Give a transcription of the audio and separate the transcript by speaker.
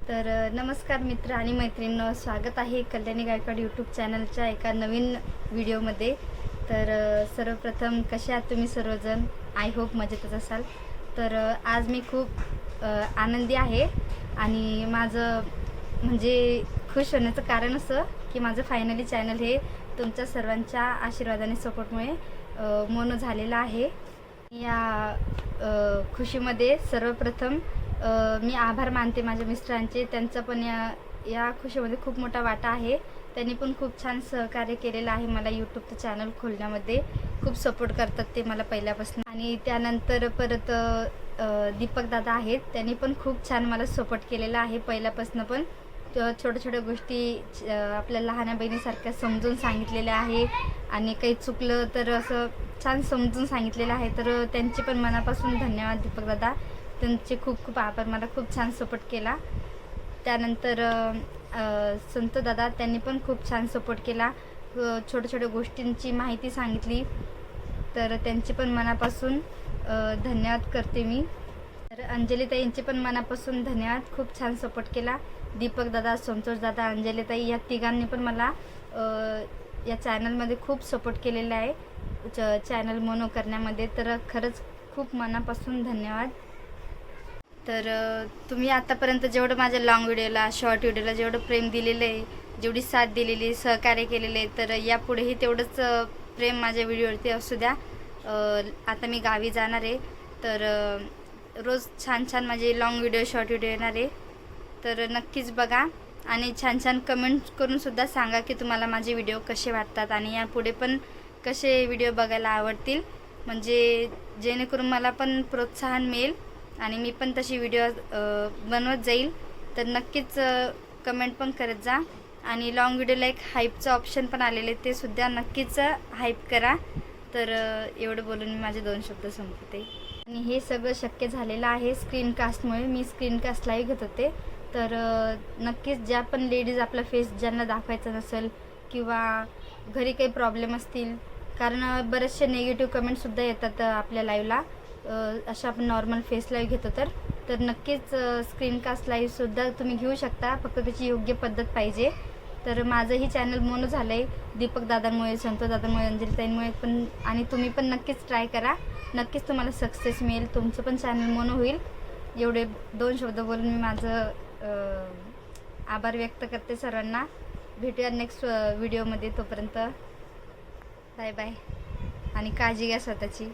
Speaker 1: तर नमस्कार मित्र आणि मैत्रिणींनो, स्वागत आहे कल्याणी गायकवाड यूट्यूब चॅनलच्या एका नवीन व्हिडिओमध्ये। तर सर्वप्रथम कसे आहात तुम्ही सर्वजण? आय होप मजेतच असाल। तर आज मी खूप आनंदी आहे आणि माझं म्हणजे खुश होण्याचं कारण असं की माझं फायनली चॅनल हे तुमच्या सर्वांच्या आशीर्वादाने सपोर्टमुळे मोनो झालेलं आहे। या खुशीमध्ये सर्वप्रथम मी आभार मानते माझ्या मिस्टरांचे। त्यांचा पण या खुशीमध्ये खूप मोठा वाटा आहे। त्यांनी पण खूप छान सहकार्य केलेलं आहे मला यूट्यूबचं चॅनल खोलण्यामध्ये। खूप सपोर्ट करतात ते मला पहिल्यापासून। आणि त्यानंतर परत दीपक दादा आहेत, त्यांनी पण खूप छान मला सपोर्ट केलेला आहे पहिल्यापासून। पण छोट्या छोट्या गोष्टी आपल्या लहान बहिणीसारख्या समजून सांगितलेल्या आहे आणि काही चुकलं तर असं छान समजून सांगितलेलं आहे। तर त्यांचे पण मनापासून धन्यवाद दीपक दादा, त्यांचे खूप खूप आभार। मला खूप छान सपोर्ट केला। त्यानंतर संत दादा, त्यांनी पण खूप छान सपोर्ट केला, छोट्या छोट्या गोष्टींची माहिती सांगितली। तर त्यांचे पण मनापासून धन्यवाद करते मी। तर अंजलीताई यांचे पण मनापासून धन्यवाद, खूप छान सपोर्ट केला। दीपक दादा, संतोष दादा, अंजलीताई या तिघांनी पण मला या चॅनलमध्ये खूप सपोर्ट केलेला आहे चॅनल मोनो करण्यामध्ये। तर खरंच खूप मनापासून धन्यवाद। तर तुम्ही आतापर्यंत जेवढं माझ्या लॉंग व्हिडिओला, शॉर्ट व्हिडिओला जेवढं प्रेम दिलेलं आहे, जेवढी साथ दिलेली, सहकार्य केलेले आहे, तर यापुढेही तेवढंच प्रेम माझ्या व्हिडिओवरती असू द्या। आता मी गावी जाणार आहे, तर रोज छान छान माझे लॉंग व्हिडिओ, शॉर्ट व्हिडिओ येणार आहे। तर नक्कीच बघा आणि छान छान कमेंट करूनसुद्धा सांगा की तुम्हाला माझे व्हिडिओ कसे वाटतात आणि यापुढे पण कसे व्हिडिओ बघायला आवडतील, म्हणजे जेणेकरून मला पण प्रोत्साहन मिळेल आणि मी पण तशी व्हिडिओ बनवत जाईल। तर नक्कीच कमेंट पण करत जा। आणि लॉंग व्हिडिओला एक हाईपचं ऑप्शन पण आलेले, ते सुद्धा नक्कीच हाईप करा। तर एवढं बोलून मी माझे 2 शब्द संपवते। आणि हे सगळं शक्य झालेलं आहे स्क्रीनकास्टमुळे। मी स्क्रीनकास्ट लाईव्ह घेत होते। तर नक्कीच ज्या पण लेडीज आपला फेस ज्यांना दाखवायचा नसेल किंवा घरी काही प्रॉब्लेम असतील, कारण बरेचसे निगेटिव्ह कमेंटसुद्धा येतात आपल्या लाईव्हला, अशा आपण नॉर्मल फेस लाईव्ह घेतो तर नक्कीच स्क्रीनकास्ट लाईव्हसुद्धा तुम्ही घेऊ शकता, फक्त त्याची योग्य पद्धत पाहिजे। तर माझंही चॅनल मोनो झालं आहे दीपक दादांमुळे, संतोष दादांमुळे, अंजलीताईंमुळे पण। आणि तुम्ही पण नक्कीच ट्राय करा, नक्कीच तुम्हाला सक्सेस मिळेल, तुमचं पण चॅनल मोनो होईल। एवढे 2 शब्द बोलून मी माझं आभार व्यक्त करते सर्वांना। भेटूया नेक्स्ट व्हिडिओमध्ये, तोपर्यंत बाय बाय आणि काळजी घ्या स्वतःची।